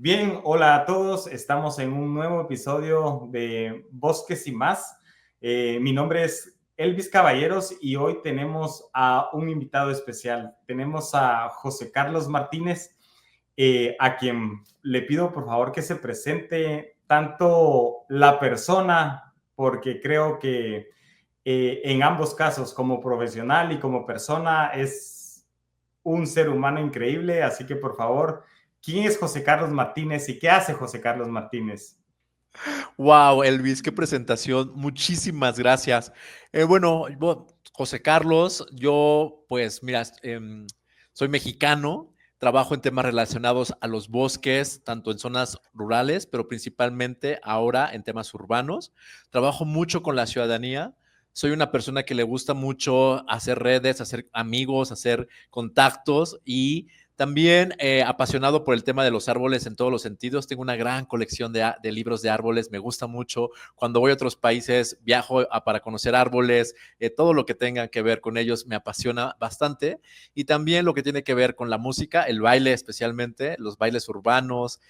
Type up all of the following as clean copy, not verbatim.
Bien, hola a todos. Estamos en un nuevo episodio de Bosques y más. Mi nombre es Elvis Caballeros y hoy tenemos a un invitado especial. Tenemos a José Carlos Martínez, a quien le pido por favor que se presente tanto la persona, porque creo que en ambos casos, como profesional y como persona, es un ser humano increíble. Así que por favor, ¿quién es José Carlos Martínez y qué hace José Carlos Martínez? Wow, Elvis, qué presentación. Muchísimas gracias. José Carlos, yo, pues, mira, soy mexicano, trabajo en temas relacionados a los bosques, tanto en zonas rurales, pero principalmente ahora en temas urbanos. Trabajo mucho con la ciudadanía. Soy una persona que le gusta mucho hacer redes, hacer amigos, hacer contactos y también apasionado por el tema de los árboles en todos los sentidos. Tengo una gran colección de libros de árboles. Me gusta mucho. Cuando voy a otros países, viajo para conocer árboles. Todo lo que tenga que ver con ellos me apasiona bastante. Y también lo que tiene que ver con la música, el baile especialmente, los bailes urbanos.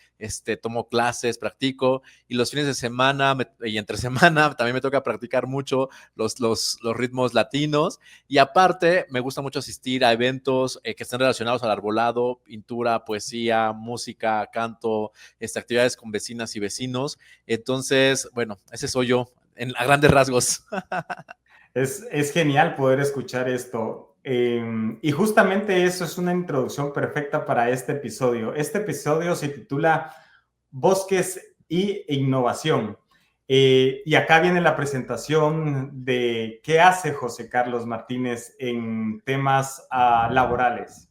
Tomo clases, practico. Y los fines de semana y entre semana también me toca practicar mucho los ritmos latinos. Y aparte, me gusta mucho asistir a eventos que estén relacionados al arbolado, pintura, poesía, música, canto, actividades con vecinas y vecinos. Entonces, bueno, ese soy yo a grandes rasgos. Es genial poder escuchar esto. Y justamente eso es una introducción perfecta para este episodio. Este episodio se titula Bosques y Innovación. Y acá viene la presentación de qué hace José Carlos Martínez en temas laborales.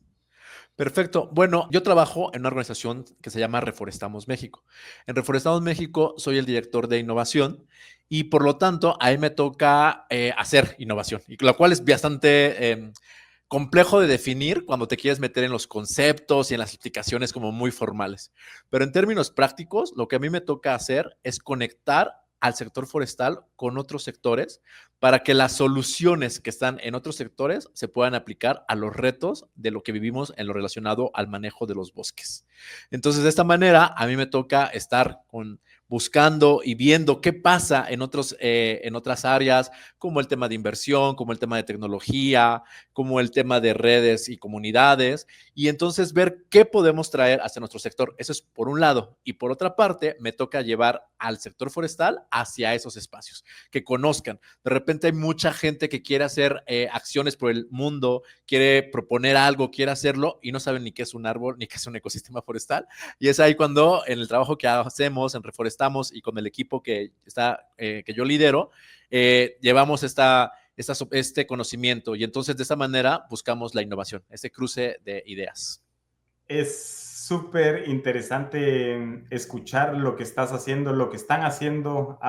Perfecto. Bueno, yo trabajo en una organización que se llama Reforestamos México. En Reforestamos México soy el director de innovación y por lo tanto a mí me toca hacer innovación, y lo cual es bastante complejo de definir cuando te quieres meter en los conceptos y en las explicaciones como muy formales. Pero en términos prácticos, lo que a mí me toca hacer es conectar al sector forestal con otros sectores para que las soluciones que están en otros sectores se puedan aplicar a los retos de lo que vivimos en lo relacionado al manejo de los bosques. Entonces, de esta manera, a mí me toca estar buscando y viendo qué pasa en otras áreas, como el tema de inversión, como el tema de tecnología, como el tema de redes y comunidades, y entonces ver qué podemos traer hacia nuestro sector. Eso es por un lado. Y por otra parte, me toca llevar al sector forestal hacia esos espacios, que conozcan. De repente hay mucha gente que quiere hacer acciones por el mundo, quiere proponer algo, quiere hacerlo y no saben ni qué es un árbol, ni qué es un ecosistema forestal. Y es ahí cuando en el trabajo que hacemos en Reforestamos y con el equipo que yo lidero, llevamos este conocimiento y entonces de esta manera buscamos la innovación, ese cruce de ideas. Es súper interesante escuchar lo que estás haciendo, lo que están haciendo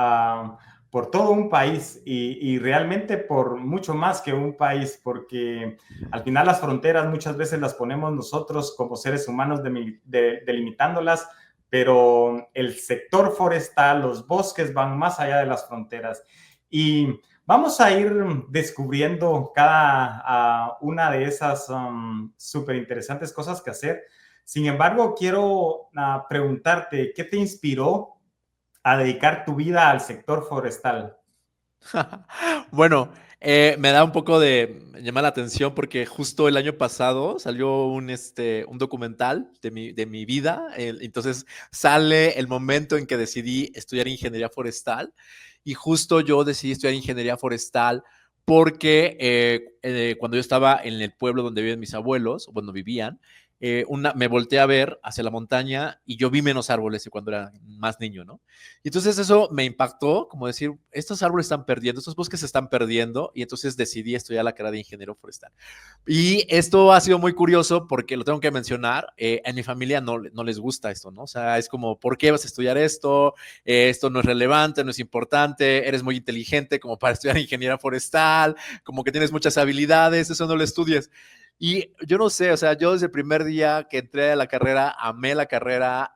por todo un país y realmente por mucho más que un país, porque al final las fronteras muchas veces las ponemos nosotros como seres humanos delimitándolas, pero el sector forestal, los bosques van más allá de las fronteras. Y vamos a ir descubriendo cada una de esas súper interesantes cosas que hacer. Sin embargo, quiero preguntarte, ¿qué te inspiró a dedicar tu vida al sector forestal? Bueno, me da un poco me llama la atención porque justo el año pasado salió un documental de mi vida. Entonces sale el momento en que decidí estudiar ingeniería forestal y justo yo decidí estudiar ingeniería forestal porque cuando yo estaba en el pueblo donde viven mis abuelos, cuando vivían, me volteé a ver hacia la montaña y yo vi menos árboles que cuando era más niño, ¿no? Y entonces eso me impactó, como decir, estos árboles están perdiendo, estos bosques se están perdiendo, y entonces decidí estudiar la carrera de ingeniero forestal. Y esto ha sido muy curioso porque lo tengo que mencionar, en mi familia no les gusta esto, ¿no? O sea, es como, ¿por qué vas a estudiar esto? Esto no es relevante, no es importante, eres muy inteligente como para estudiar ingeniería forestal, como que tienes muchas habilidades, eso no lo estudies. Y yo no sé, o sea, yo desde el primer día que entré a la carrera, amé la carrera,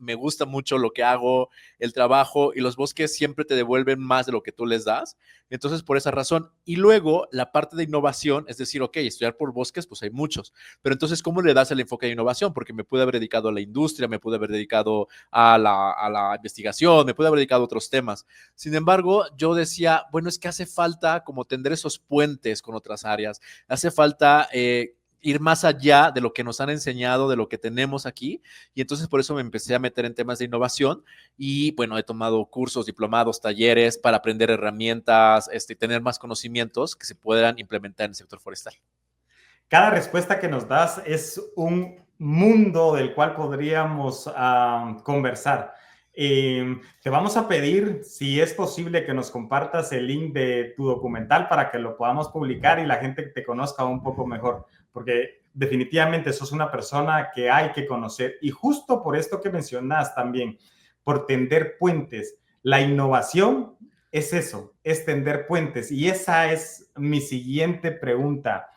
me gusta mucho lo que hago, el trabajo, y los bosques siempre te devuelven más de lo que tú les das. Entonces, por esa razón. Y luego, la parte de innovación, es decir, ok, estudiar por bosques, pues hay muchos. Pero entonces, ¿cómo le das el enfoque de innovación? Porque me pude haber dedicado a la industria, me pude haber dedicado a la investigación, me pude haber dedicado a otros temas. Sin embargo, yo decía, bueno, es que hace falta como tender esos puentes con otras áreas, hace falta ir más allá de lo que nos han enseñado, de lo que tenemos aquí, y entonces por eso me empecé a meter en temas de innovación y bueno, he tomado cursos, diplomados, talleres para aprender herramientas, tener más conocimientos que se puedan implementar en el sector forestal. Cada respuesta que nos das es un mundo del cual podríamos conversar. Te vamos a pedir, si es posible, que nos compartas el link de tu documental para que lo podamos publicar y la gente te conozca un poco mejor, porque definitivamente sos una persona que hay que conocer. Y justo por esto que mencionas también, por tender puentes, la innovación es eso, es tender puentes. Y esa es mi siguiente pregunta.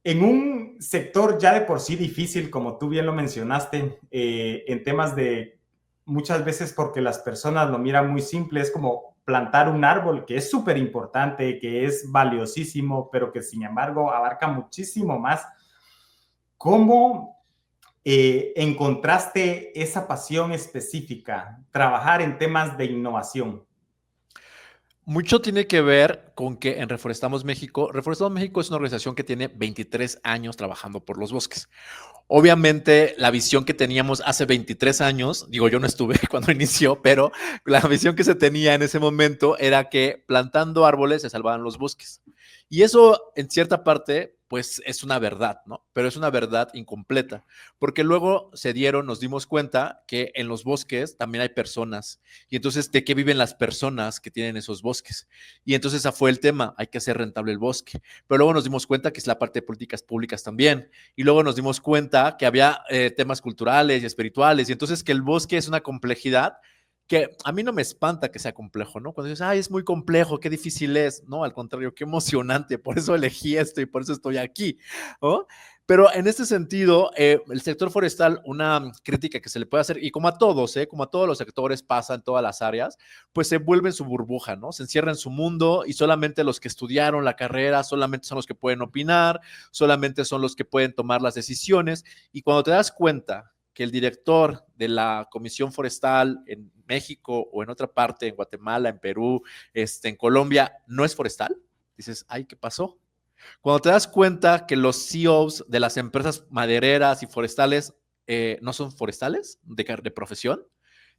En un sector ya de por sí difícil, como tú bien lo mencionaste, en temas de muchas veces porque las personas lo miran muy simple, es como plantar un árbol que es súper importante, que es valiosísimo, pero que sin embargo abarca muchísimo más. ¿Cómo encontraste esa pasión específica, trabajar en temas de innovación? Mucho tiene que ver con que en Reforestamos México es una organización que tiene 23 años trabajando por los bosques. Obviamente, la visión que teníamos hace 23 años, digo, yo no estuve cuando inició, pero la visión que se tenía en ese momento era que plantando árboles se salvaban los bosques. Y eso, en cierta parte, pues es una verdad, ¿no? Pero es una verdad incompleta, porque luego nos dimos cuenta que en los bosques también hay personas. Y entonces, ¿de qué viven las personas que tienen esos bosques? Y entonces, ese fue el tema, hay que hacer rentable el bosque. Pero luego nos dimos cuenta que es la parte de políticas públicas también. Y luego nos dimos cuenta que había temas culturales y espirituales, y entonces que el bosque es una complejidad que a mí no me espanta que sea complejo, ¿no? Cuando dices, ay, es muy complejo, qué difícil es, ¿no? Al contrario, qué emocionante, por eso elegí esto y por eso estoy aquí, ¿no? Pero en este sentido, el sector forestal, una crítica que se le puede hacer, y como a todos, como a todos los sectores pasa en todas las áreas, pues se vuelve en su burbuja, ¿no? Se encierra en su mundo y solamente los que estudiaron la carrera, solamente son los que pueden opinar, solamente son los que pueden tomar las decisiones, y cuando te das cuenta que el director de la Comisión Forestal en México o en otra parte, en Guatemala, en Perú, en Colombia, no es forestal, dices, ay, ¿qué pasó? Cuando te das cuenta que los CEOs de las empresas madereras y forestales no son forestales de profesión,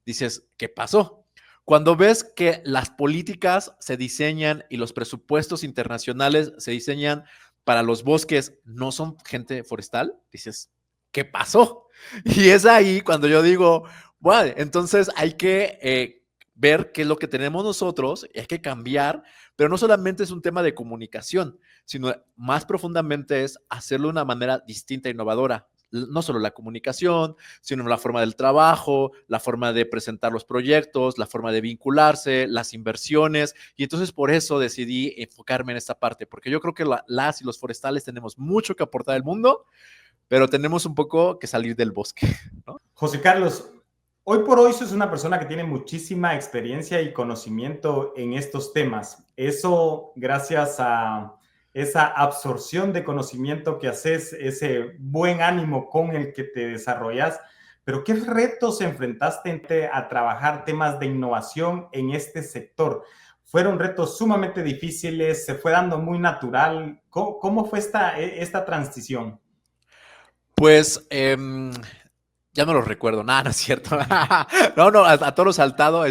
dices, ¿qué pasó? Cuando ves que las políticas se diseñan y los presupuestos internacionales se diseñan para los bosques, no son gente forestal, dices, ¿qué pasó? Y es ahí cuando yo digo, bueno, entonces hay que ver qué es lo que tenemos nosotros, y hay que cambiar, pero no solamente es un tema de comunicación, sino más profundamente es hacerlo de una manera distinta e innovadora. No solo la comunicación, sino la forma del trabajo, la forma de presentar los proyectos, la forma de vincularse, las inversiones. Y entonces por eso decidí enfocarme en esta parte, porque yo creo que las y los forestales tenemos mucho que aportar al mundo, pero tenemos un poco que salir del bosque, ¿no? José Carlos, hoy por hoy sos una persona que tiene muchísima experiencia y conocimiento en estos temas. Eso gracias a esa absorción de conocimiento que haces, ese buen ánimo con el que te desarrollas. Pero ¿qué retos enfrentaste a trabajar temas de innovación en este sector? ¿Fueron retos sumamente difíciles? ¿Se fue dando muy natural? ¿Cómo fue esta transición? Pues ya no lo recuerdo, nada, no es cierto. No, a toro saltado,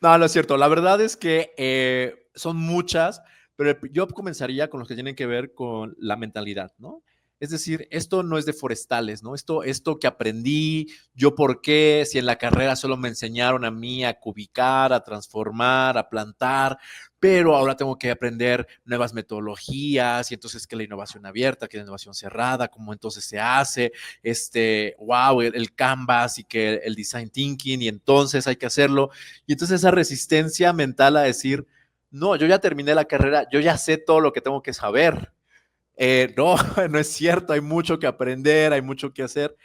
no, no es cierto. La verdad es que son muchas, pero yo comenzaría con los que tienen que ver con la mentalidad, ¿no? Es decir, esto no es de forestales, ¿no? Esto que aprendí, yo por qué, si en la carrera solo me enseñaron a mí a cubicar, a transformar, a plantar, pero ahora tengo que aprender nuevas metodologías y entonces que la innovación abierta, que la innovación cerrada, cómo entonces se hace, wow, el Canvas y que el design thinking y entonces hay que hacerlo. Y entonces esa resistencia mental a decir, no, yo ya terminé la carrera, yo ya sé todo lo que tengo que saber. No, no es cierto, hay mucho que aprender, hay mucho que hacer.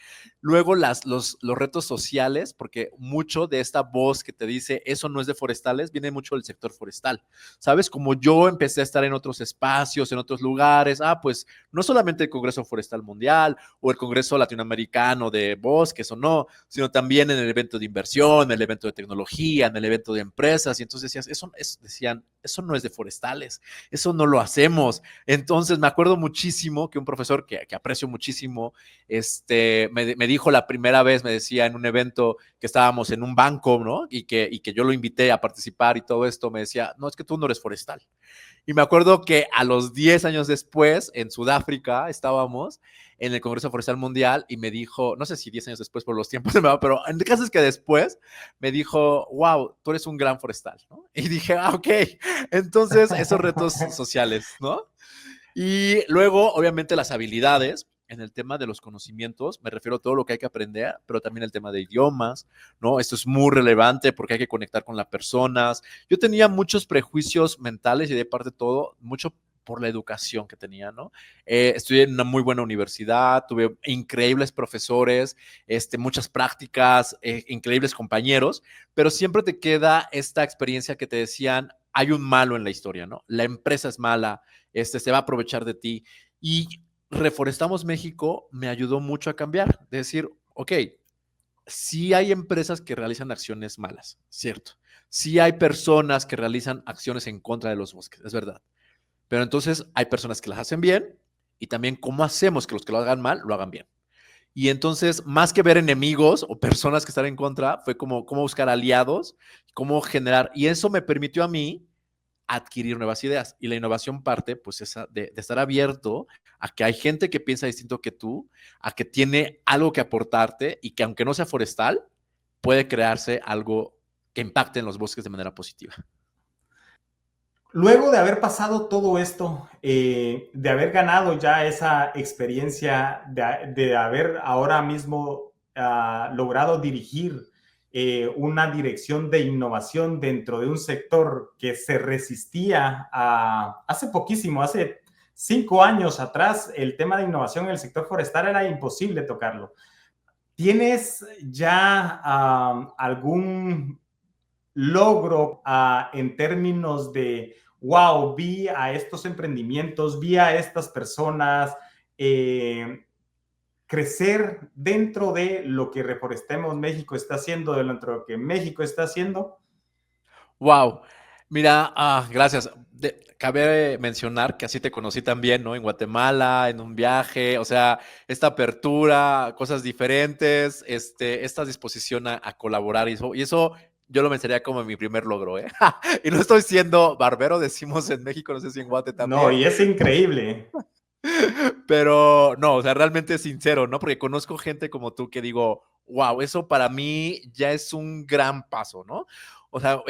Luego los retos sociales, porque mucho de esta voz que te dice eso no es de forestales, viene mucho del sector forestal. ¿Sabes? Como yo empecé a estar en otros espacios, en otros lugares, pues no solamente el Congreso Forestal Mundial o el Congreso Latinoamericano de Bosques o no, sino también en el evento de inversión, en el evento de tecnología, en el evento de empresas. Y entonces decían, eso no es de forestales, eso no lo hacemos. Entonces me acuerdo muchísimo que un profesor que aprecio muchísimo, me dijo la primera vez, me decía en un evento que estábamos en un banco, ¿no? Y que yo lo invité a participar y todo esto, me decía, no, es que tú no eres forestal. Y me acuerdo que a los 10 años después, en Sudáfrica, estábamos en el Congreso Forestal Mundial y me dijo, no sé si 10 años después por los tiempos, pero en el caso es que después me dijo, wow, tú eres un gran forestal, ¿no? Y dije, ok, entonces esos retos sociales, ¿no? Y luego, obviamente, las habilidades en el tema de los conocimientos, me refiero a todo lo que hay que aprender, pero también el tema de idiomas, ¿no? Esto es muy relevante porque hay que conectar con las personas. Yo tenía muchos prejuicios mentales y de parte de todo, mucho por la educación que tenía, ¿no? Estudié en una muy buena universidad, tuve increíbles profesores, muchas prácticas, increíbles compañeros, pero siempre te queda esta experiencia que te decían, hay un malo en la historia, ¿no? La empresa es mala, se va a aprovechar de ti. Y Reforestamos México me ayudó mucho a cambiar, de decir, ok, sí hay empresas que realizan acciones malas, cierto. Sí hay personas que realizan acciones en contra de los bosques, es verdad. Pero entonces hay personas que las hacen bien y también cómo hacemos que los que lo hagan mal lo hagan bien. Y entonces, más que ver enemigos o personas que están en contra, fue como cómo buscar aliados, cómo generar. Y eso me permitió a mí adquirir nuevas ideas. Y la innovación parte, pues, esa de estar abierto a que hay gente que piensa distinto que tú, a que tiene algo que aportarte y que aunque no sea forestal, puede crearse algo que impacte en los bosques de manera positiva. Luego de haber pasado todo esto, de haber ganado ya esa experiencia, de haber ahora mismo logrado dirigir una dirección de innovación dentro de un sector que se resistía hace poquísimo, hace 5 años atrás, el tema de innovación en el sector forestal era imposible tocarlo. ¿Tienes ya algún logro en términos de, wow, vi a estos emprendimientos, vi a estas personas crecer dentro de lo que Reforestemos México está haciendo, dentro de lo que México está haciendo? Wow. Mira, gracias. Cabe mencionar que así te conocí también, ¿no? En Guatemala, en un viaje, o sea, esta apertura, cosas diferentes, esta disposición a colaborar y eso yo lo mencionaría como mi primer logro, ¿eh? Y no estoy siendo barbero, decimos en México, no sé si en Guate No, también, y es increíble. pero no, o sea, realmente sincero, ¿no? Porque conozco gente como tú que digo, wow, eso para mí ya es un gran paso, ¿no? O sea,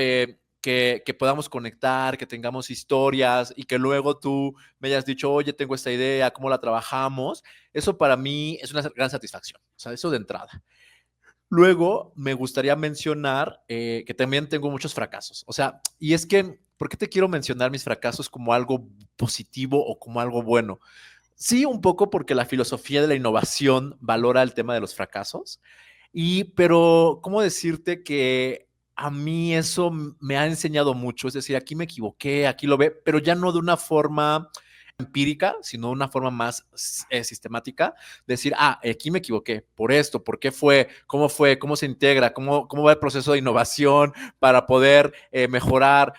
que podamos conectar, que tengamos historias y que luego tú me hayas dicho, oye, tengo esta idea, ¿cómo la trabajamos? Eso para mí es una gran satisfacción, o sea, eso de entrada. Luego me gustaría mencionar que también tengo muchos fracasos, o sea, y es que, ¿por qué te quiero mencionar mis fracasos como algo positivo o como algo bueno? Sí, un poco porque la filosofía de la innovación valora el tema de los fracasos, pero ¿cómo decirte que a mí eso me ha enseñado mucho? Es decir, aquí me equivoqué, aquí lo ve, pero ya no de una forma empírica, sino de una forma más sistemática, decir, aquí me equivoqué, por esto, por qué fue, cómo se integra, cómo va el proceso de innovación para poder mejorar,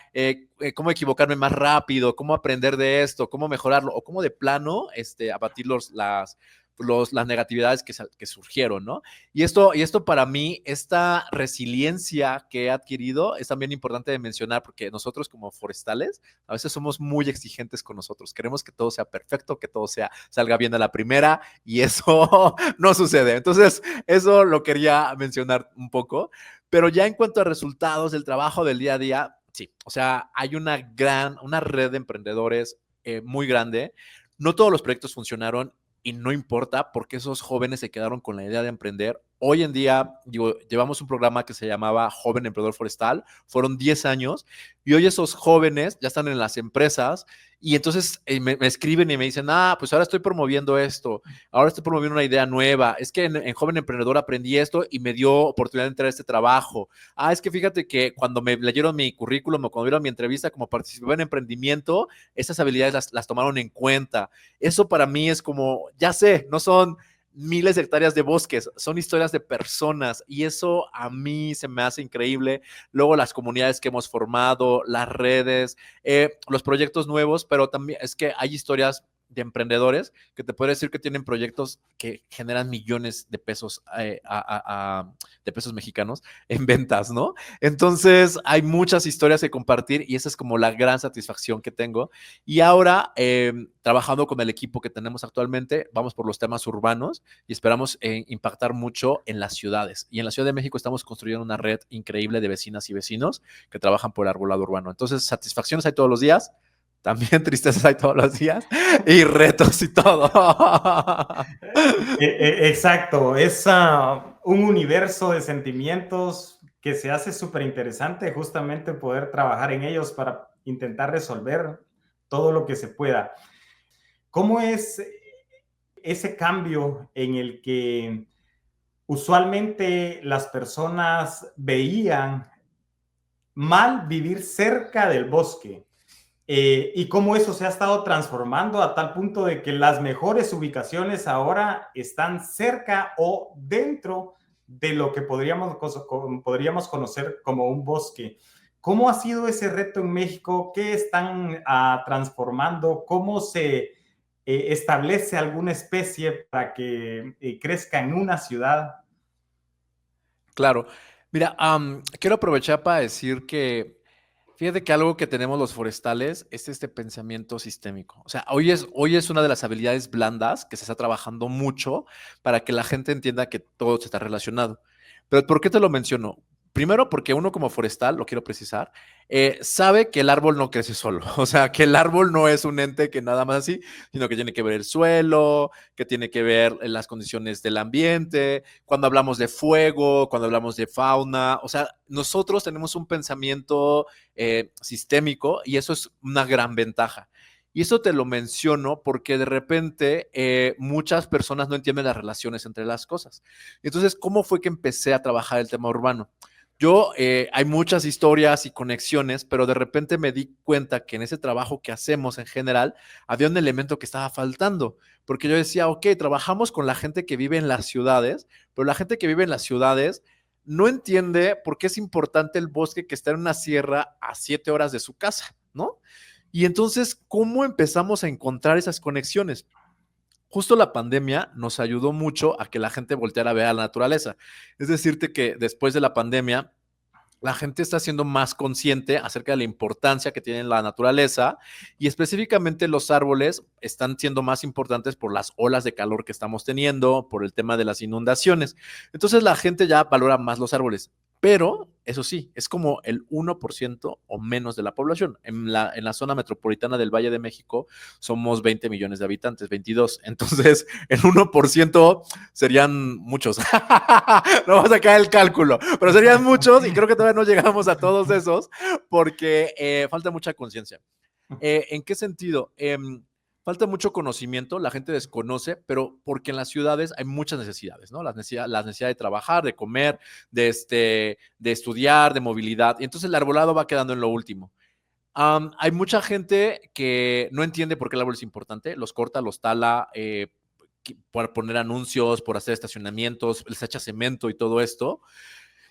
cómo equivocarme más rápido, cómo aprender de esto, cómo mejorarlo, o cómo de plano abatir las negatividades que surgieron, ¿no? Y esto para mí, esta resiliencia que he adquirido es también importante de mencionar porque nosotros como forestales a veces somos muy exigentes con nosotros. Queremos que todo sea perfecto, que todo salga bien a la primera y eso no sucede. Entonces, eso lo quería mencionar un poco. Pero ya en cuanto a resultados del trabajo del día a día, sí, o sea, hay una red de emprendedores muy grande. No todos los proyectos funcionaron y no importa porque esos jóvenes se quedaron con la idea de emprender hoy en día, digo, llevamos un programa que se llamaba Joven Emprendedor Forestal, fueron 10 años, y hoy esos jóvenes ya están en las empresas, y entonces me escriben y me dicen, pues ahora estoy promoviendo esto, ahora estoy promoviendo una idea nueva, es que en Joven Emprendedor aprendí esto y me dio oportunidad de entrar a este trabajo. Es que fíjate que cuando me leyeron mi currículum o cuando vieron mi entrevista como participé en emprendimiento, esas habilidades las tomaron en cuenta. Eso para mí es como, ya sé, no son miles de hectáreas de bosques, son historias de personas y eso a mí se me hace increíble. Luego las comunidades que hemos formado, las redes, los proyectos nuevos, pero también es que hay historias de emprendedores que te puedo decir que tienen proyectos que generan millones de pesos, de pesos mexicanos en ventas, ¿no? Entonces hay muchas historias que compartir y esa es como la gran satisfacción que tengo. Y ahora, trabajando con el equipo que tenemos actualmente, vamos por los temas urbanos y esperamos impactar mucho en las ciudades. Y en la Ciudad de México estamos construyendo una red increíble de vecinas y vecinos que trabajan por el arbolado urbano. Entonces, satisfacciones hay todos los días, también tristezas hay todos los días y retos y todo. Exacto, es un universo de sentimientos que se hace súper interesante justamente poder trabajar en ellos para intentar resolver todo lo que se pueda. ¿Cómo es ese cambio en el que usualmente las personas veían mal vivir cerca del bosque? Y cómo eso se ha estado transformando a tal punto de que las mejores ubicaciones ahora están cerca o dentro de lo que podríamos conocer como un bosque. ¿Cómo ha sido ese reto en México? ¿Qué están transformando? ¿Cómo se establece alguna especie para que crezca en una ciudad? Claro. Mira, quiero aprovechar para decir que fíjate que algo que tenemos los forestales es este pensamiento sistémico. O sea, hoy es una de las habilidades blandas que se está trabajando mucho para que la gente entienda que todo se está relacionado. Pero ¿por qué te lo menciono? Primero, porque uno como forestal, lo quiero precisar, sabe que el árbol no crece solo. O sea, que el árbol no es un ente que nada más así, sino que tiene que ver el suelo, que tiene que ver las condiciones del ambiente, cuando hablamos de fuego, cuando hablamos de fauna. O sea, nosotros tenemos un pensamiento sistémico y eso es una gran ventaja. Y eso te lo menciono porque de repente muchas personas no entienden las relaciones entre las cosas. Entonces, ¿cómo fue que empecé a trabajar el tema urbano? Yo, hay muchas historias y conexiones, pero de repente me di cuenta que en ese trabajo que hacemos en general había un elemento que estaba faltando, porque yo decía, ok, trabajamos con la gente que vive en las ciudades, pero la gente que vive en las ciudades no entiende por qué es importante el bosque que está en una sierra a 7 horas de su casa, ¿no? Y entonces, ¿cómo empezamos a encontrar esas conexiones? Justo la pandemia nos ayudó mucho a que la gente volteara a ver a la naturaleza. Es decirte que después de la pandemia, la gente está siendo más consciente acerca de la importancia que tiene la naturaleza y específicamente los árboles están siendo más importantes por las olas de calor que estamos teniendo, por el tema de las inundaciones. Entonces la gente ya valora más los árboles, pero eso sí, es como el 1% o menos de la población. En la zona metropolitana del Valle de México somos 20 millones de habitantes, 22. Entonces, el 1% serían muchos. No vas a sacar el cálculo, pero serían muchos y creo que todavía no llegamos a todos esos porque falta mucha conciencia. ¿En qué sentido? Falta mucho conocimiento, la gente desconoce, pero porque en las ciudades hay muchas necesidades, ¿no? La necesidad de trabajar, de comer, de estudiar, de movilidad, y entonces el arbolado va quedando en lo último. Hay mucha gente que no entiende por qué el árbol es importante, los corta, los tala, por poner anuncios, por hacer estacionamientos, les echa cemento y todo esto.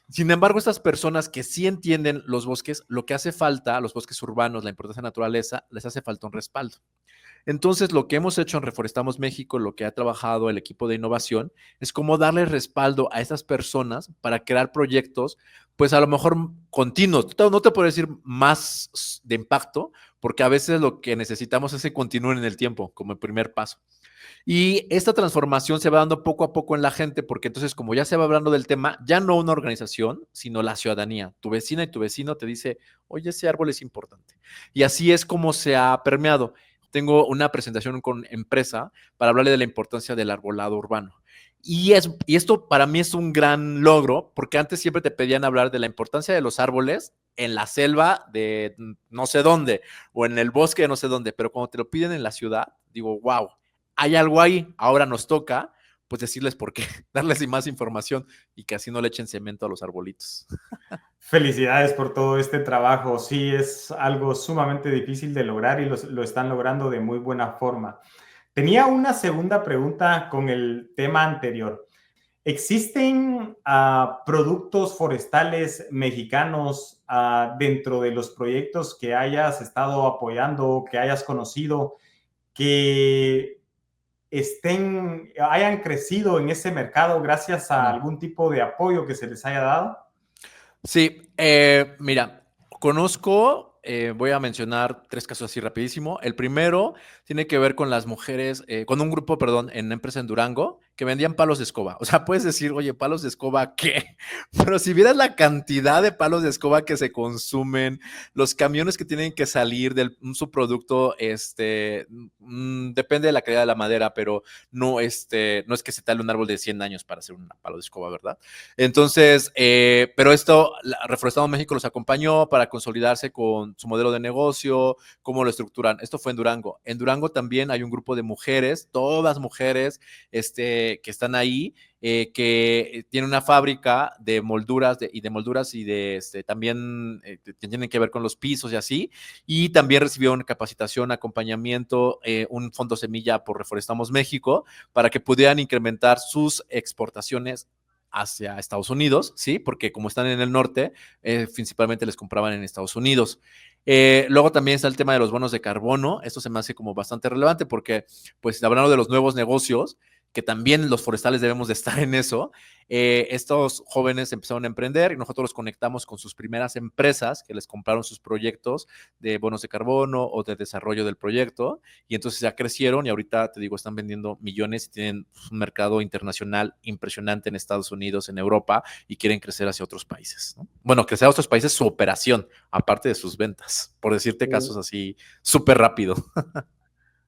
Sin embargo, estas personas que sí entienden los bosques, lo que hace falta, los bosques urbanos, la importancia de la naturaleza, les hace falta un respaldo. Entonces, lo que hemos hecho en Reforestamos México, lo que ha trabajado el equipo de innovación, es cómo darle respaldo a esas personas para crear proyectos, pues a lo mejor continuos. No te puedo decir más de impacto, porque a veces lo que necesitamos es que continúen en el tiempo, como el primer paso. Y esta transformación se va dando poco a poco en la gente, porque entonces, como ya se va hablando del tema, ya no una organización, sino la ciudadanía. Tu vecina y tu vecino te dice, oye, ese árbol es importante. Y así es como se ha permeado. Tengo una presentación con empresa para hablarle de la importancia del arbolado urbano. Y esto para mí es un gran logro, porque antes siempre te pedían hablar de la importancia de los árboles en la selva de no sé dónde, o en el bosque de no sé dónde, pero cuando te lo piden en la ciudad, digo, wow, hay algo ahí, ahora nos toca, pues decirles por qué, darles más información y que así no le echen cemento a los arbolitos. Felicidades por todo este trabajo. Sí, es algo sumamente difícil de lograr y lo están logrando de muy buena forma. Tenía una segunda pregunta con el tema anterior. ¿Existen productos forestales mexicanos dentro de los proyectos que hayas estado apoyando, que hayas conocido, que hayan crecido en ese mercado gracias a algún tipo de apoyo que se les haya dado? Sí, mira, conozco, voy a mencionar 3 casos así rapidísimo. El primero tiene que ver con las mujeres, con un grupo, perdón, en una empresa en Durango que vendían palos de escoba. O sea, puedes decir, oye, palos de escoba, ¿qué? Pero si vieras la cantidad de palos de escoba que se consumen, los camiones que tienen que salir de un subproducto, depende de la calidad de la madera, pero no, no es que se tale un árbol de 100 años para hacer un palo de escoba, ¿verdad? Entonces, pero esto, Reforestado México los acompañó para consolidarse con su modelo de negocio, cómo lo estructuran. Esto fue en Durango. En Durango también hay un grupo de mujeres, todas mujeres, que están ahí, que tienen una fábrica de molduras y de también que tienen que ver con los pisos y así, y también recibieron capacitación, acompañamiento, un fondo semilla por Reforestamos México para que pudieran incrementar sus exportaciones hacia Estados Unidos, ¿sí? Porque como están en el norte, principalmente les compraban en Estados Unidos. Luego también está el tema de los bonos de carbono. Esto se me hace como bastante relevante porque, pues, hablando de los nuevos negocios, que también los forestales debemos de estar en eso, estos jóvenes empezaron a emprender y nosotros los conectamos con sus primeras empresas que les compraron sus proyectos de bonos de carbono o de desarrollo del proyecto, y entonces ya crecieron y ahorita, te digo, están vendiendo millones y tienen un mercado internacional impresionante en Estados Unidos, en Europa, y quieren crecer hacia otros países, ¿no? Bueno, crecer a otros países su operación, aparte de sus ventas, por decirte casos así súper rápido.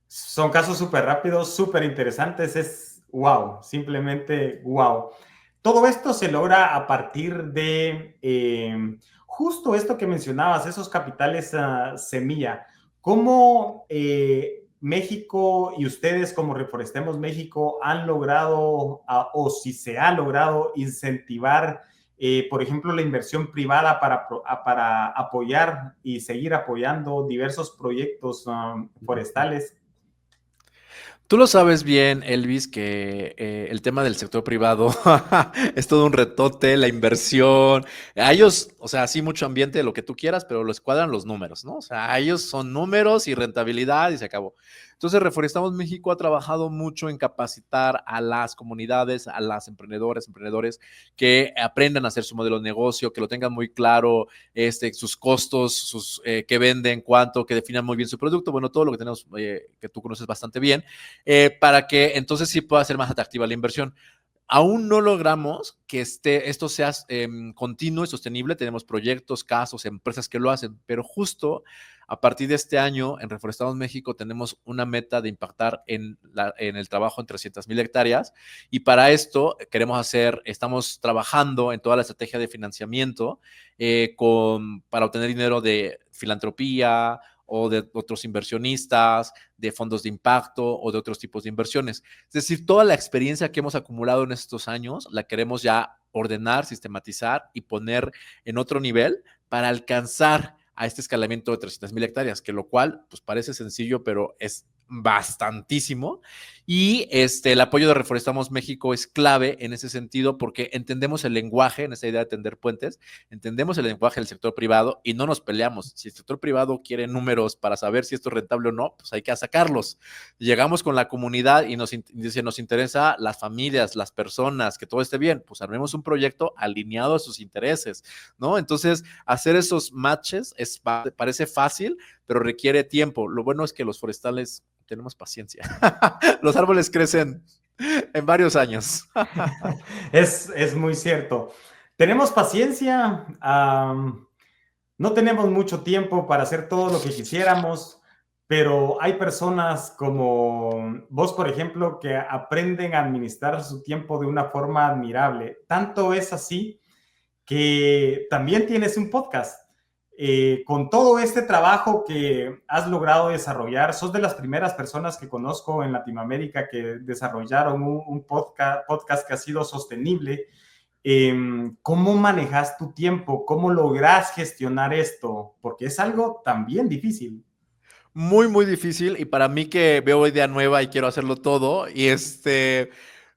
Son casos súper rápidos, súper interesantes. Es wow, simplemente wow. Todo esto se logra a partir de justo esto que mencionabas, esos capitales semilla. ¿Cómo México y ustedes como Reforestemos México han logrado o si se ha logrado incentivar, por ejemplo, la inversión privada para apoyar y seguir apoyando diversos proyectos forestales? Tú lo sabes bien, Elvis, que el tema del sector privado es todo un retote, la inversión. A ellos, o sea, sí, mucho ambiente, lo que tú quieras, pero los cuadran los números, ¿no? O sea, a ellos son números y rentabilidad y se acabó. Entonces, Reforestamos México ha trabajado mucho en capacitar a las comunidades, a las emprendedores, que aprendan a hacer su modelo de negocio, que lo tengan muy claro, sus costos, qué venden, cuánto, que definan muy bien su producto. Bueno, todo lo que tenemos, que tú conoces bastante bien, para que entonces sí pueda ser más atractiva la inversión. Aún no logramos que esto sea continuo y sostenible. Tenemos proyectos, casos, empresas que lo hacen, pero justo a partir de este año en Reforestados México tenemos una meta de impactar en el trabajo en 300,000 hectáreas, y para esto estamos trabajando en toda la estrategia de financiamiento, para obtener dinero de filantropía o de otros inversionistas, de fondos de impacto o de otros tipos de inversiones. Es decir, toda la experiencia que hemos acumulado en estos años la queremos ya ordenar, sistematizar y poner en otro nivel para alcanzar a este escalamiento de 300,000 hectáreas, que lo cual pues parece sencillo, pero es bastantísimo. Y el apoyo de Reforestamos México es clave en ese sentido porque entendemos el lenguaje, en esa idea de tender puentes, entendemos el lenguaje del sector privado y no nos peleamos. Si el sector privado quiere números para saber si esto es rentable o no, pues hay que sacarlos. Llegamos con la comunidad y nos interesa las familias, las personas, que todo esté bien, pues armemos un proyecto alineado a sus intereses, ¿no? Entonces, hacer esos matches parece fácil, pero requiere tiempo. Lo bueno es que los forestales tenemos paciencia. Los árboles crecen en varios años. Es muy cierto. Tenemos paciencia, no tenemos mucho tiempo para hacer todo lo que quisiéramos, pero hay personas como vos, por ejemplo, que aprenden a administrar su tiempo de una forma admirable. Tanto es así que también tienes un podcast. Con todo este trabajo que has logrado desarrollar, sos de las primeras personas que conozco en Latinoamérica que desarrollaron un podcast que ha sido sostenible. ¿Cómo manejas tu tiempo? ¿Cómo logras gestionar esto? Porque es algo también difícil. Muy, muy difícil. Y para mí que veo idea nueva y quiero hacerlo todo. Y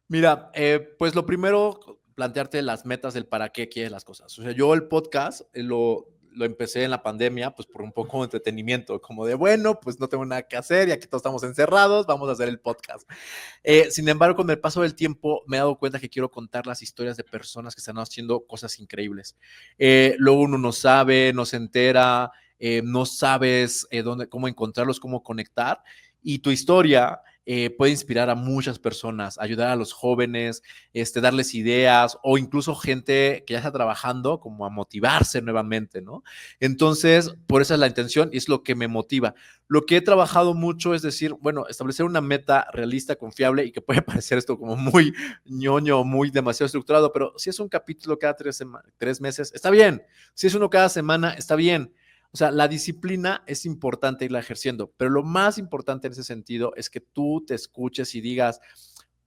mira, pues lo primero, plantearte las metas del para qué quieres las cosas. O sea, yo el podcast lo empecé en la pandemia, pues por un poco de entretenimiento, como de, bueno, pues no tengo nada que hacer y aquí todos estamos encerrados, vamos a hacer el podcast. Sin embargo, con el paso del tiempo me he dado cuenta que quiero contar las historias de personas que están haciendo cosas increíbles. Luego uno no sabe, no se entera, no sabes cómo encontrarlos, cómo conectar, y tu historia puede inspirar a muchas personas, ayudar a los jóvenes, darles ideas, o incluso gente que ya está trabajando como a motivarse nuevamente, ¿no? Entonces, por esa es la intención y es lo que me motiva. Lo que he trabajado mucho es decir, bueno, establecer una meta realista, confiable, y que puede parecer esto como muy ñoño, muy demasiado estructurado, pero si es un capítulo cada 3 meses, está bien. Si es uno cada semana, está bien. O sea, la disciplina es importante irla ejerciendo, pero lo más importante en ese sentido es que tú te escuches y digas,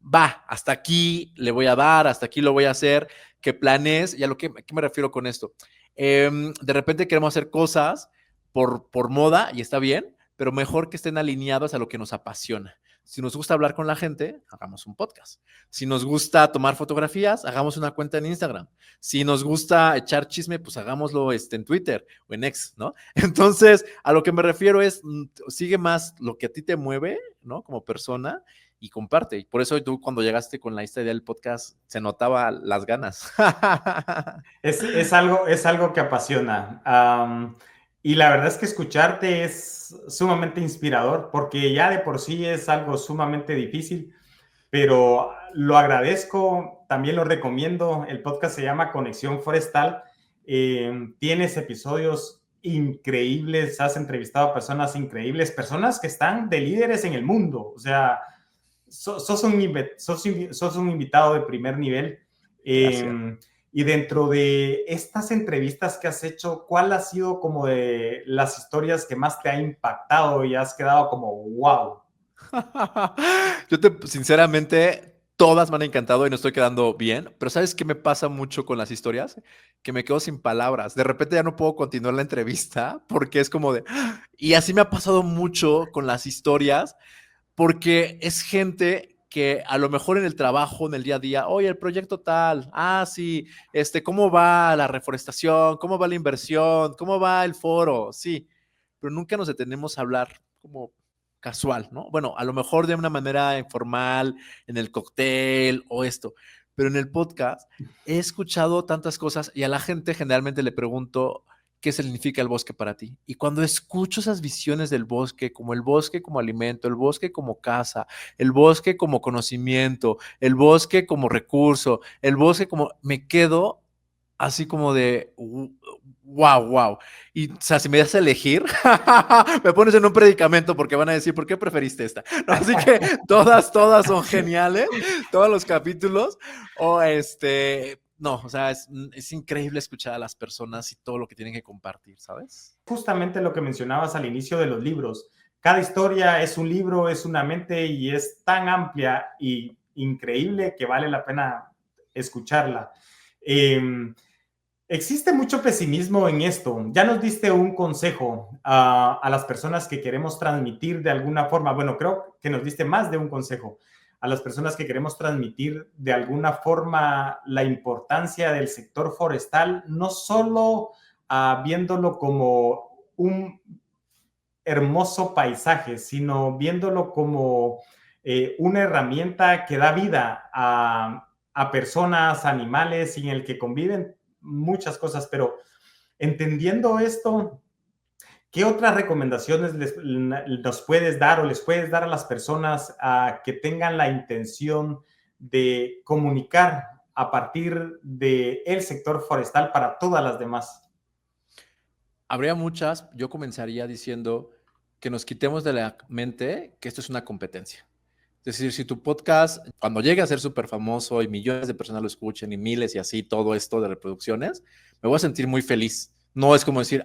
va, hasta aquí le voy a dar, hasta aquí lo voy a hacer, que planees. ¿Y a qué me refiero con esto? De repente queremos hacer cosas por moda y está bien, pero mejor que estén alineados a lo que nos apasiona. Si nos gusta hablar con la gente, hagamos un podcast. Si nos gusta tomar fotografías, hagamos una cuenta en Instagram. Si nos gusta echar chisme, pues hagámoslo en Twitter o en X, ¿no? Entonces, a lo que me refiero es, sigue más lo que a ti te mueve, ¿no? Como persona, y comparte. Y por eso tú cuando llegaste con la idea del podcast, se notaba las ganas. Es algo que apasiona. Y la verdad es que escucharte es sumamente inspirador porque ya de por sí es algo sumamente difícil, pero lo agradezco, también lo recomiendo. El podcast se llama Conexión Forestal. Tienes episodios increíbles, has entrevistado a personas increíbles, personas que están de líderes en el mundo. O sea, sos un invitado de primer nivel. Gracias. Y dentro de estas entrevistas que has hecho, ¿cuál ha sido como de las historias que más te ha impactado y has quedado como wow? Sinceramente, todas me han encantado y no estoy quedando bien, pero ¿sabes qué me pasa mucho con las historias? Que me quedo sin palabras. De repente ya no puedo continuar la entrevista porque es como de... Y así me ha pasado mucho con las historias porque es gente que a lo mejor en el trabajo, en el día a día, oye, el proyecto tal, sí, ¿cómo va la reforestación? ¿Cómo va la inversión? ¿Cómo va el foro? Sí, pero nunca nos detenemos a hablar como casual, ¿no? Bueno, a lo mejor de una manera informal, en el cóctel o esto, pero en el podcast he escuchado tantas cosas y a la gente generalmente le pregunto, ¿qué significa el bosque para ti? Y cuando escucho esas visiones del bosque como alimento, el bosque como casa, el bosque como conocimiento, el bosque como recurso, el bosque como... Me quedo así como de... Wow, wow. Y, o sea, si me das a elegir, me pones en un predicamento porque van a decir, ¿por qué preferiste esta? No, así que todas son geniales, todos los capítulos. O no, o sea, es increíble escuchar a las personas y todo lo que tienen que compartir, ¿sabes? Justamente lo que mencionabas al inicio de los libros. Cada historia es un libro, es una mente y es tan amplia y increíble que vale la pena escucharla. Existe mucho pesimismo en esto. Ya nos diste un consejo a las personas que queremos transmitir de alguna forma. Bueno, creo que nos diste más de un consejo a las personas que queremos transmitir de alguna forma la importancia del sector forestal, no solo viéndolo como un hermoso paisaje, sino viéndolo como una herramienta que da vida a personas, animales, y en el que conviven muchas cosas. Pero entendiendo esto, ¿qué otras recomendaciones nos puedes dar o les puedes dar a las personas que tengan la intención de comunicar a partir del sector forestal para todas las demás? Habría muchas. Yo comenzaría diciendo, que nos quitemos de la mente que esto es una competencia. Es decir, si tu podcast, cuando llegue a ser súper famoso y millones de personas lo escuchen y miles y así, todo esto de reproducciones, me voy a sentir muy feliz. No es como decir,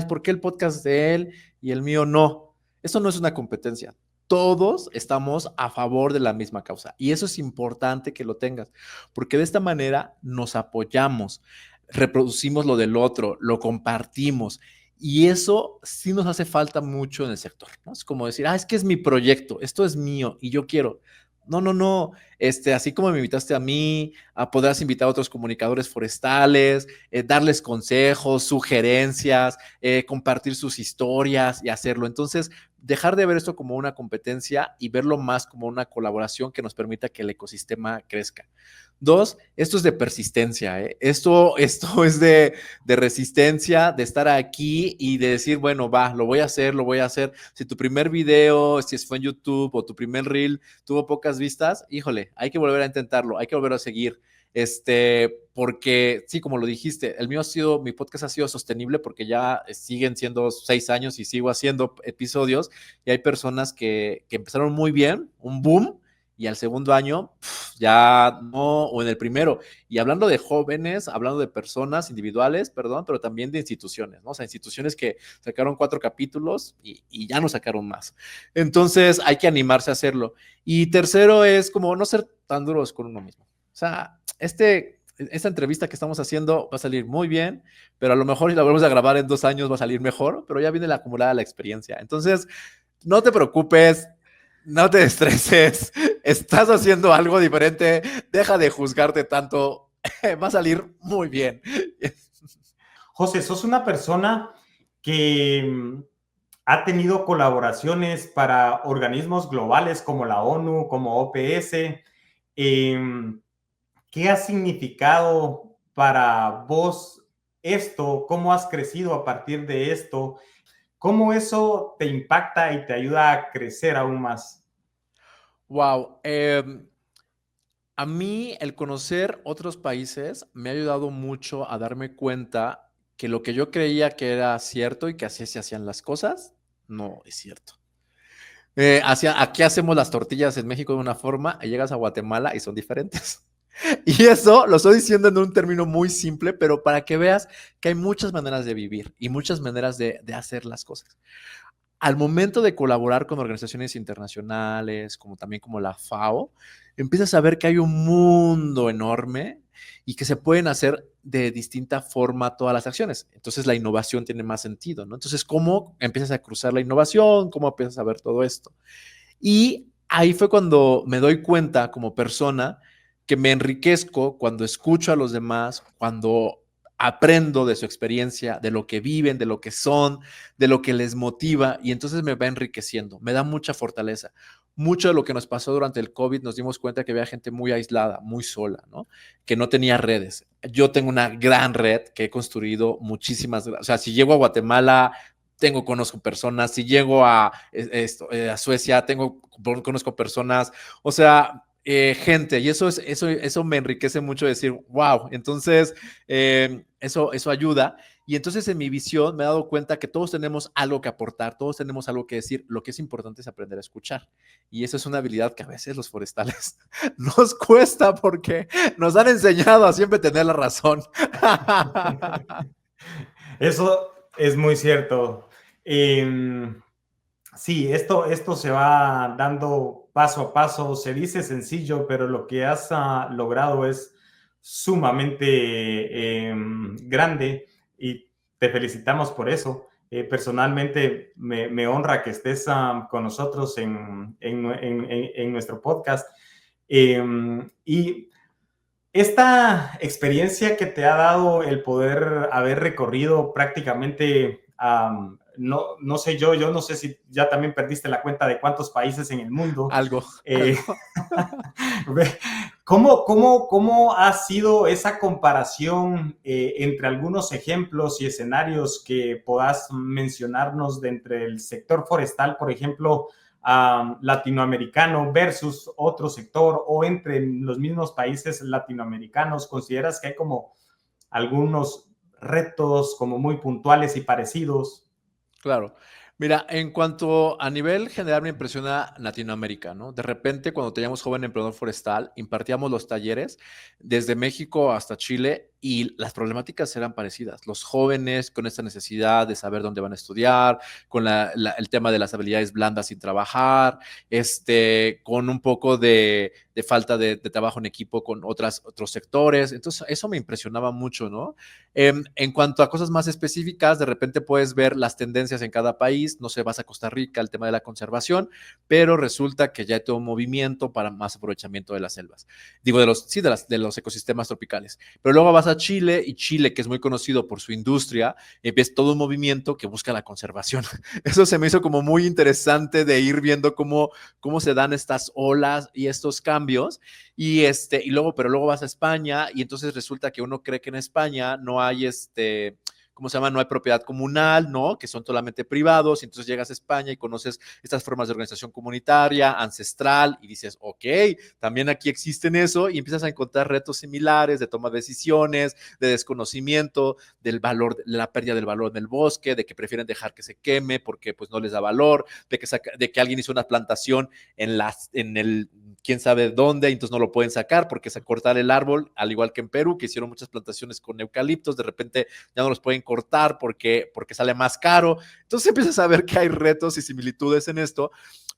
¿por qué el podcast de él y el mío no? Eso no es una competencia. Todos estamos a favor de la misma causa y eso es importante que lo tengas, porque de esta manera nos apoyamos, reproducimos lo del otro, lo compartimos y eso sí nos hace falta mucho en el sector, ¿no? Es como decir, es que es mi proyecto, esto es mío y yo quiero. No, no, no. Así como me invitaste a mí, podrás invitar a otros comunicadores forestales, darles consejos, sugerencias, compartir sus historias y hacerlo. Entonces, dejar de ver esto como una competencia y verlo más como una colaboración que nos permita que el ecosistema crezca. Dos, esto es de persistencia, ¿eh? Esto es de resistencia, de estar aquí y de decir, bueno, lo voy a hacer, lo voy a hacer. Si tu primer video, si fue en YouTube o tu primer reel tuvo pocas vistas, híjole, hay que volver a intentarlo, hay que volver a seguir. Porque sí, como lo dijiste, mi podcast ha sido sostenible porque ya siguen siendo 6 años y sigo haciendo episodios y hay personas que empezaron muy bien, un boom, y al segundo año ya no, o en el primero. Y hablando de jóvenes, hablando de personas individuales, perdón, pero también de instituciones, ¿no? O sea, instituciones que sacaron 4 capítulos y ya no sacaron más. Entonces hay que animarse a hacerlo. Y tercero es como no ser tan duros con uno mismo. O sea, esta entrevista que estamos haciendo va a salir muy bien, pero a lo mejor si la volvemos a grabar en 2 años va a salir mejor, pero ya viene la acumulada la experiencia. Entonces, no te preocupes, no te estreses, estás haciendo algo diferente, deja de juzgarte tanto, va a salir muy bien. José, sos una persona que ha tenido colaboraciones para organismos globales como la ONU, como OPS. ¿Qué ha significado para vos esto? ¿Cómo has crecido a partir de esto? ¿Cómo eso te impacta y te ayuda a crecer aún más? Wow. A mí el conocer otros países me ha ayudado mucho a darme cuenta que lo que yo creía que era cierto y que así se hacían las cosas, no es cierto. Aquí hacemos las tortillas en México de una forma y llegas a Guatemala y son diferentes. Y eso lo estoy diciendo en un término muy simple, pero para que veas que hay muchas maneras de vivir y muchas maneras de hacer las cosas. Al momento de colaborar con organizaciones internacionales, como también como la FAO, empiezas a ver que hay un mundo enorme y que se pueden hacer de distinta forma todas las acciones. Entonces la innovación tiene más sentido, ¿no? Entonces, ¿cómo empiezas a cruzar la innovación? ¿Cómo empiezas a ver todo esto? Y ahí fue cuando me doy cuenta como persona que me enriquezco cuando escucho a los demás, cuando aprendo de su experiencia, de lo que viven, de lo que son, de lo que les motiva y entonces me va enriqueciendo, me da mucha fortaleza. Mucho de lo que nos pasó durante el COVID nos dimos cuenta que había gente muy aislada, muy sola, ¿no? Que no tenía redes. Yo tengo una gran red que he construido muchísimas, o sea, si llego a Guatemala, conozco personas, si llego a Suecia, conozco personas, o sea, gente, y eso me enriquece mucho decir, wow, entonces eso ayuda. Y entonces en mi visión me he dado cuenta que todos tenemos algo que aportar, todos tenemos algo que decir. Lo que es importante es aprender a escuchar. Y eso es una habilidad que a veces los forestales nos cuesta porque nos han enseñado a siempre tener la razón. Eso es muy cierto. Sí, esto se va dando paso a paso. Se dice sencillo, pero lo que has logrado es sumamente grande y te felicitamos por eso. Personalmente me honra que estés con nosotros en nuestro podcast. Y esta experiencia que te ha dado el poder haber recorrido prácticamente, no sé yo no sé si ya también perdiste la cuenta de cuántos países en el mundo. Algo. ¿Cómo ha sido esa comparación entre algunos ejemplos y escenarios que puedas mencionarnos de entre el sector forestal, por ejemplo, latinoamericano versus otro sector o entre los mismos países latinoamericanos? ¿Consideras que hay como algunos retos como muy puntuales y parecidos? Claro. Mira, en cuanto a nivel general me impresiona Latinoamérica, ¿no? De repente, cuando teníamos Joven Emprendedor Forestal, impartíamos los talleres desde México hasta Chile y las problemáticas eran parecidas. Los jóvenes con esta necesidad de saber dónde van a estudiar, con el tema de las habilidades blandas sin trabajar, con un poco de falta de trabajo en equipo con otros sectores. Entonces, eso me impresionaba mucho, ¿no? En cuanto a cosas más específicas, de repente puedes ver las tendencias en cada país, no sé, vas a Costa Rica, el tema de la conservación, pero resulta que ya hay todo un movimiento para más aprovechamiento de las selvas. Digo, sí, de los ecosistemas tropicales. Pero luego vas a Chile y Chile, que es muy conocido por su industria, ves todo un movimiento que busca la conservación. Eso se me hizo como muy interesante de ir viendo cómo se dan estas olas y estos cambios. Pero luego vas a España y entonces resulta que uno cree que en España no hay ¿cómo se llama? No hay propiedad comunal, ¿no? Que son solamente privados, y entonces llegas a España y conoces estas formas de organización comunitaria, ancestral, y dices, ok, también aquí existen eso, y empiezas a encontrar retos similares de toma de decisiones, de desconocimiento, del valor, de la pérdida del valor del bosque, de que prefieren dejar que se queme porque pues no les da valor, de que alguien hizo una plantación en el quién sabe dónde, entonces no lo pueden sacar porque se cortar el árbol, al igual que en Perú, que hicieron muchas plantaciones con eucaliptos, de repente ya no los pueden cortar porque sale más caro. Entonces empiezas a ver que hay retos y similitudes en esto,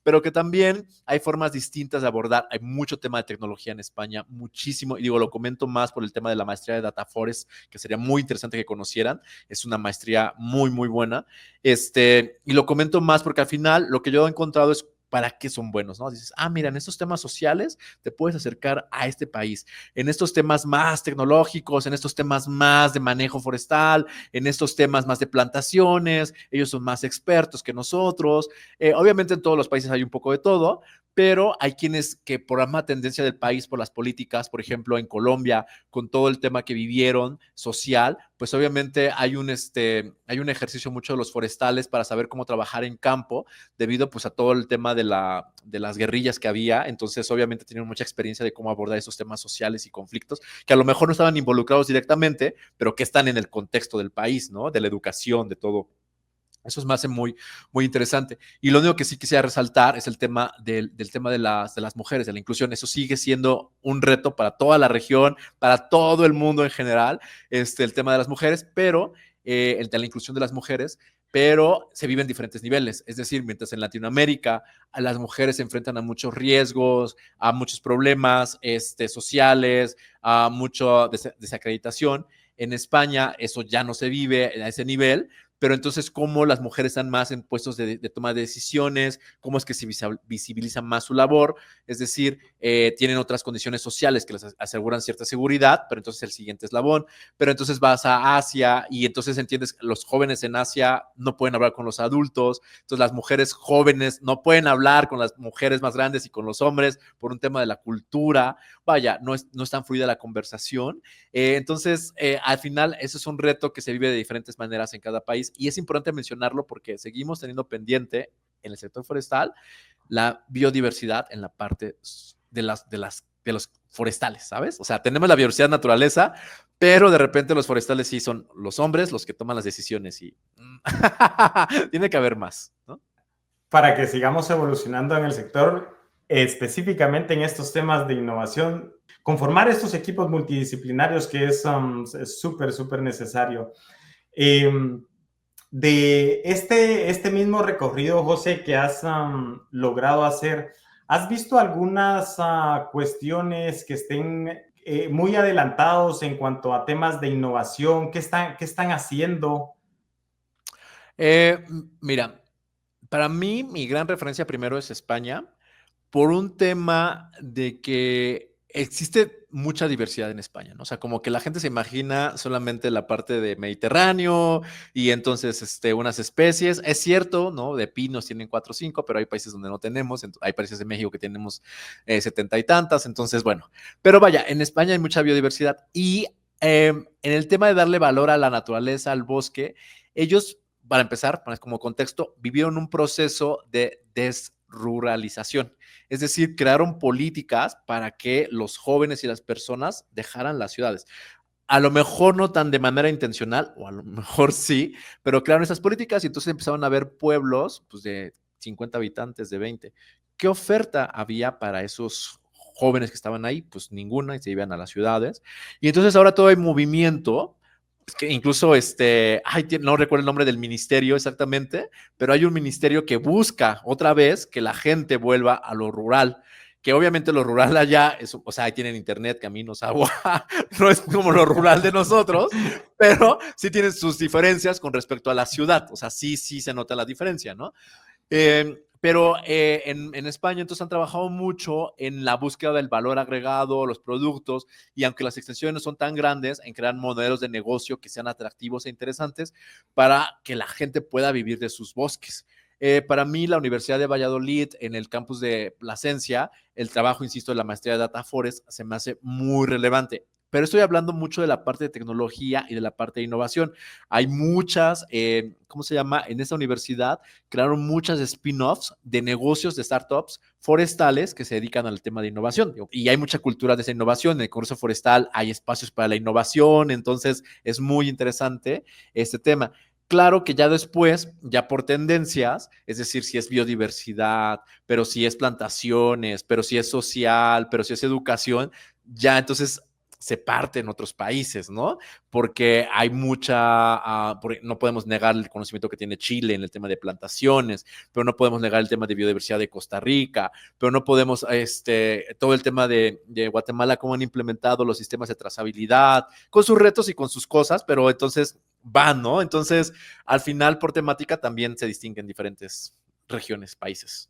pero que también hay formas distintas de abordar. Hay mucho tema de tecnología en España, muchísimo, y digo, lo comento más por el tema de la maestría de Data Forest, que sería muy interesante que conocieran. Es una maestría muy, muy buena. Y lo comento más porque al final lo que yo he encontrado es para qué son buenos, ¿no? Dices, mira, en estos temas sociales te puedes acercar a este país, en estos temas más tecnológicos, en estos temas más de manejo forestal, en estos temas más de plantaciones, ellos son más expertos que nosotros. Obviamente en todos los países hay un poco de todo, pero hay quienes que por la tendencia del país, por las políticas, por ejemplo, en Colombia, con todo el tema que vivieron social, pues obviamente hay un ejercicio mucho de los forestales para saber cómo trabajar en campo, debido pues a todo el tema de las guerrillas que había. Entonces obviamente tienen mucha experiencia de cómo abordar esos temas sociales y conflictos que a lo mejor no estaban involucrados directamente, pero que están en el contexto del país, ¿no? De la educación, de todo. Eso me hace muy, muy interesante. Y lo único que sí quisiera resaltar es el tema del tema de las mujeres, de la inclusión. Eso sigue siendo un reto para toda la región, para todo el mundo en general, el tema de las mujeres, pero el de la inclusión de las mujeres, pero se vive en diferentes niveles. Es decir, mientras en Latinoamérica a las mujeres se enfrentan a muchos riesgos, a muchos problemas sociales, a mucha desacreditación, en España eso ya no se vive a ese nivel, pero entonces cómo las mujeres están más en puestos de toma de decisiones, cómo es que se visibiliza más su labor, es decir, tienen otras condiciones sociales que les aseguran cierta seguridad, pero entonces el siguiente eslabón, pero entonces vas a Asia y entonces entiendes que los jóvenes en Asia no pueden hablar con los adultos, entonces las mujeres jóvenes no pueden hablar con las mujeres más grandes y con los hombres por un tema de la cultura, vaya, no es tan fluida la conversación, entonces al final eso es un reto que se vive de diferentes maneras en cada país y es importante mencionarlo porque seguimos teniendo pendiente en el sector forestal la biodiversidad en la parte de los forestales, ¿sabes? O sea, tenemos la biodiversidad naturaleza, pero de repente los forestales sí son los hombres los que toman las decisiones y tiene que haber más, ¿no? Para que sigamos evolucionando en el sector, específicamente en estos temas de innovación, conformar estos equipos multidisciplinarios que es súper, súper necesario. De este mismo recorrido, José, que has logrado hacer, ¿has visto algunas cuestiones que estén muy adelantados en cuanto a temas de innovación? ¿Qué están haciendo? Mira, para mí mi gran referencia primero es España, por un tema de que existe mucha diversidad en España, ¿no? O sea, como que la gente se imagina solamente la parte de Mediterráneo y entonces unas especies. Es cierto, ¿no? De pinos tienen 4 o 5, pero hay países donde no tenemos. Hay países de México que tenemos 70 y tantas. Entonces, bueno. Pero vaya, en España hay mucha biodiversidad y en el tema de darle valor a la naturaleza, al bosque, ellos, para empezar, como contexto, vivieron un proceso de desruralización. Es decir, crearon políticas para que los jóvenes y las personas dejaran las ciudades. A lo mejor no tan de manera intencional, o a lo mejor sí, pero crearon esas políticas y entonces empezaron a ver pueblos pues, de 50 habitantes, de 20. ¿Qué oferta había para esos jóvenes que estaban ahí? Pues ninguna, y se iban a las ciudades. Y entonces ahora todo hay movimiento, que incluso no recuerdo el nombre del ministerio exactamente, pero hay un ministerio que busca otra vez que la gente vuelva a lo rural, que obviamente lo rural allá, o sea, ahí tienen internet, caminos, agua, no es como lo rural de nosotros, pero sí tienen sus diferencias con respecto a la ciudad, o sea, sí se nota la diferencia, ¿no? Pero en España entonces han trabajado mucho en la búsqueda del valor agregado, los productos, y aunque las extensiones no son tan grandes, en crear modelos de negocio que sean atractivos e interesantes para que la gente pueda vivir de sus bosques. Para mí, la Universidad de Valladolid, en el campus de Plasencia, el trabajo, insisto, de la maestría de Data Forest se me hace muy relevante. Pero estoy hablando mucho de la parte de tecnología y de la parte de innovación. Hay muchas, ¿cómo se llama? En esta universidad crearon muchas spin-offs de negocios de startups forestales que se dedican al tema de innovación. Y hay mucha cultura de esa innovación. En el Congreso Forestal hay espacios para la innovación, entonces es muy interesante este tema. Claro que ya después, ya por tendencias, es decir, si es biodiversidad, pero si es plantaciones, pero si es social, pero si es educación, ya entonces se parte en otros países, ¿no? Porque hay no podemos negar el conocimiento que tiene Chile en el tema de plantaciones, pero no podemos negar el tema de biodiversidad de Costa Rica, pero no podemos, todo el tema de Guatemala, cómo han implementado los sistemas de trazabilidad, con sus retos y con sus cosas, pero entonces van, ¿no? Entonces, al final, por temática, también se distinguen diferentes regiones, países.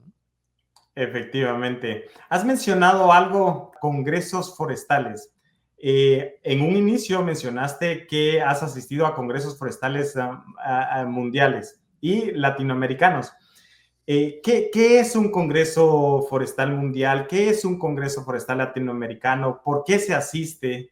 Efectivamente. Has mencionado algo, congresos forestales. En un inicio mencionaste que has asistido a congresos forestales mundiales y latinoamericanos. ¿Qué es un congreso forestal mundial? ¿Qué es un congreso forestal latinoamericano? ¿Por qué se asiste?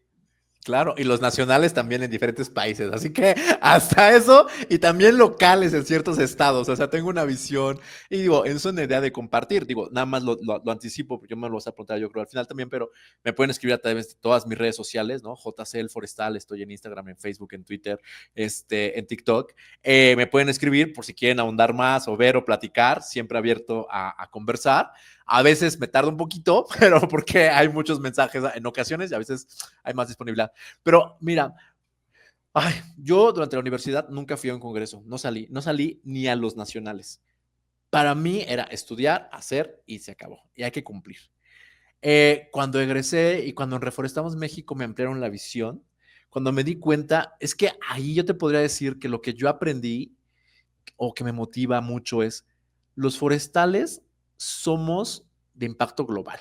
Claro, y los nacionales también en diferentes países, así que hasta eso, y también locales en ciertos estados, o sea, tengo una visión, y digo, eso es una idea de compartir, digo, nada más lo anticipo, porque yo me lo voy a preguntar yo creo al final también, pero me pueden escribir a través de todas mis redes sociales, ¿no? JCL Forestal, estoy en Instagram, en Facebook, en Twitter, en TikTok, me pueden escribir por si quieren ahondar más o ver o platicar, siempre abierto a conversar. A veces me tarda un poquito, pero porque hay muchos mensajes en ocasiones y a veces hay más disponibilidad. Pero mira, yo durante la universidad nunca fui a un congreso, no salí ni a los nacionales. Para mí era estudiar, hacer y se acabó. Y hay que cumplir. Cuando egresé y cuando en Reforestamos México me ampliaron la visión, cuando me di cuenta, es que ahí yo te podría decir que lo que yo aprendí o que me motiva mucho es, los forestales somos de impacto global.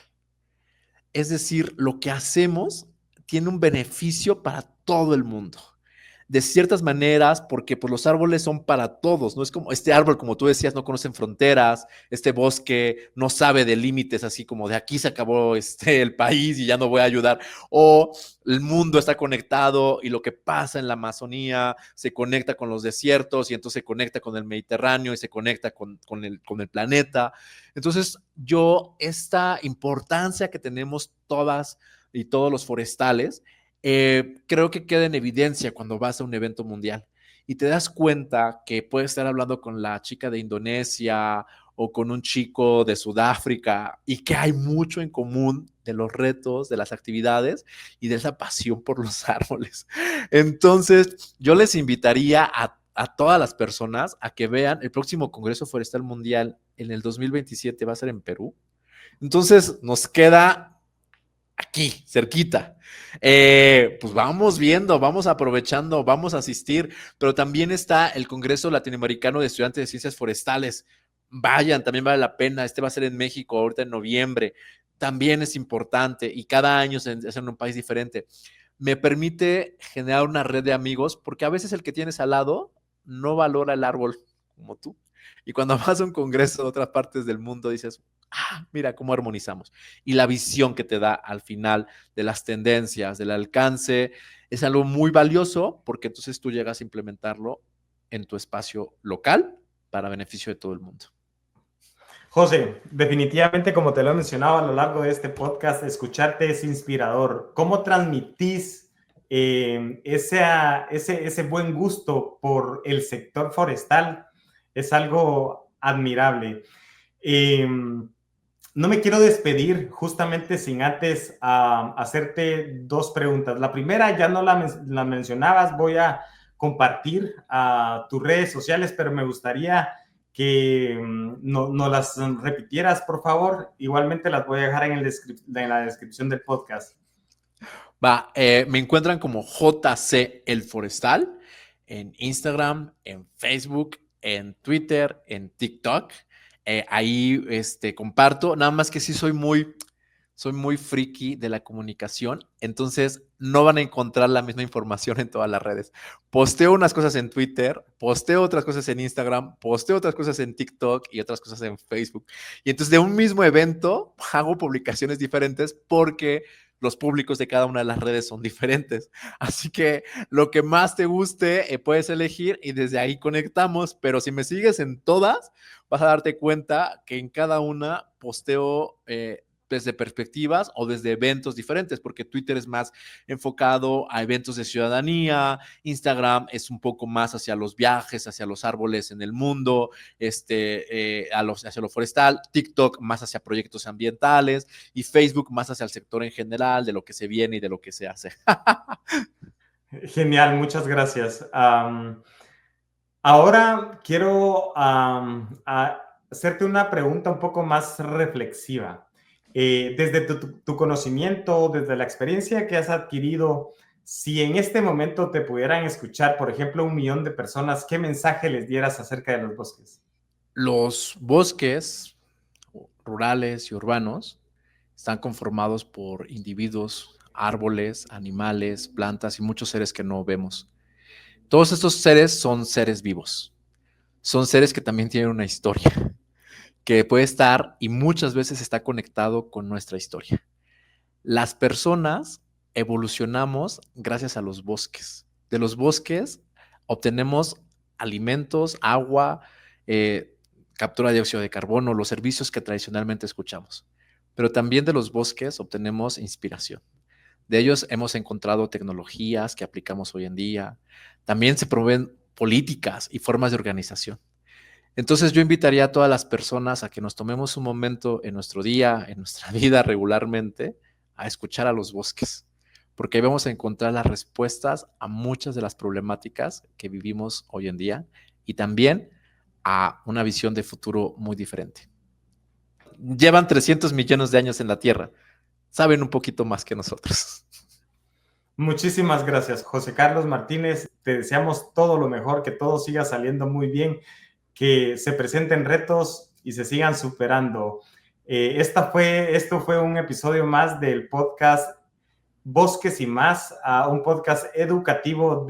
Es decir, lo que hacemos tiene un beneficio para todo el mundo. De ciertas maneras, porque pues, los árboles son para todos, no es como este árbol, como tú decías, no conocen fronteras, este bosque no sabe de límites, así como de aquí se acabó el país y ya no voy a ayudar, o el mundo está conectado y lo que pasa en la Amazonía se conecta con los desiertos y entonces se conecta con el Mediterráneo y se conecta con el planeta. Entonces, esta importancia que tenemos todas y todos los forestales, creo que queda en evidencia cuando vas a un evento mundial y te das cuenta que puedes estar hablando con la chica de Indonesia o con un chico de Sudáfrica y que hay mucho en común de los retos, de las actividades y de esa pasión por los árboles. Entonces, yo les invitaría a todas las personas a que vean el próximo Congreso Forestal Mundial en el 2027, va a ser en Perú. Entonces, nos queda aquí, cerquita. Pues vamos viendo, vamos aprovechando, vamos a asistir, pero también está el Congreso Latinoamericano de Estudiantes de Ciencias Forestales. Vayan, también vale la pena. Va a ser en México, ahorita en noviembre. También es importante y cada año es en un país diferente. Me permite generar una red de amigos porque a veces el que tienes al lado no valora el árbol como tú. Y cuando vas a un congreso de otras partes del mundo dices, mira cómo armonizamos. Y la visión que te da al final de las tendencias, del alcance, es algo muy valioso porque entonces tú llegas a implementarlo en tu espacio local para beneficio de todo el mundo. José, definitivamente, como te lo he mencionado a lo largo de este podcast, escucharte es inspirador. ¿Cómo transmitís ese buen gusto por el sector forestal es algo admirable. No me quiero despedir justamente sin antes hacerte dos preguntas. La primera ya no la mencionabas, voy a compartir tus redes sociales, pero me gustaría que no las repitieras, por favor. Igualmente las voy a dejar en la descripción del podcast. Va, me encuentran como JC El Forestal en Instagram, en Facebook, en Twitter, en TikTok. Ahí comparto, nada más que sí soy muy friki de la comunicación, entonces no van a encontrar la misma información en todas las redes. Posteo unas cosas en Twitter, posteo otras cosas en Instagram, posteo otras cosas en TikTok y otras cosas en Facebook. Y entonces de un mismo evento hago publicaciones diferentes porque los públicos de cada una de las redes son diferentes. Así que lo que más te guste, puedes elegir y desde ahí conectamos, pero si me sigues en todas, vas a darte cuenta que en cada una posteo desde perspectivas o desde eventos diferentes, porque Twitter es más enfocado a eventos de ciudadanía, Instagram es un poco más hacia los viajes, hacia los árboles en el mundo, hacia lo forestal, TikTok más hacia proyectos ambientales y Facebook más hacia el sector en general, de lo que se viene y de lo que se hace. Genial, muchas gracias. Ahora quiero hacerte una pregunta un poco más reflexiva. Desde tu conocimiento, desde la experiencia que has adquirido, si en este momento te pudieran escuchar, por ejemplo, 1 millón de personas, ¿qué mensaje les dieras acerca de los bosques? Los bosques rurales y urbanos están conformados por individuos, árboles, animales, plantas y muchos seres que no vemos. Todos estos seres son seres vivos. Son seres que también tienen una historia, que puede estar y muchas veces está conectado con nuestra historia. Las personas evolucionamos gracias a los bosques. De los bosques obtenemos alimentos, agua, captura de dióxido de carbono, los servicios que tradicionalmente escuchamos. Pero también de los bosques obtenemos inspiración. De ellos hemos encontrado tecnologías que aplicamos hoy en día. También se proveen políticas y formas de organización. Entonces yo invitaría a todas las personas a que nos tomemos un momento en nuestro día, en nuestra vida regularmente, a escuchar a los bosques, porque ahí vamos a encontrar las respuestas a muchas de las problemáticas que vivimos hoy en día y también a una visión de futuro muy diferente. Llevan 300 millones de años en la Tierra, saben un poquito más que nosotros. Muchísimas gracias, José Carlos Martínez. Te deseamos todo lo mejor, que todo siga saliendo muy bien, que se presenten retos y se sigan superando. Esto fue un episodio más del podcast Bosques y Más, un podcast educativo.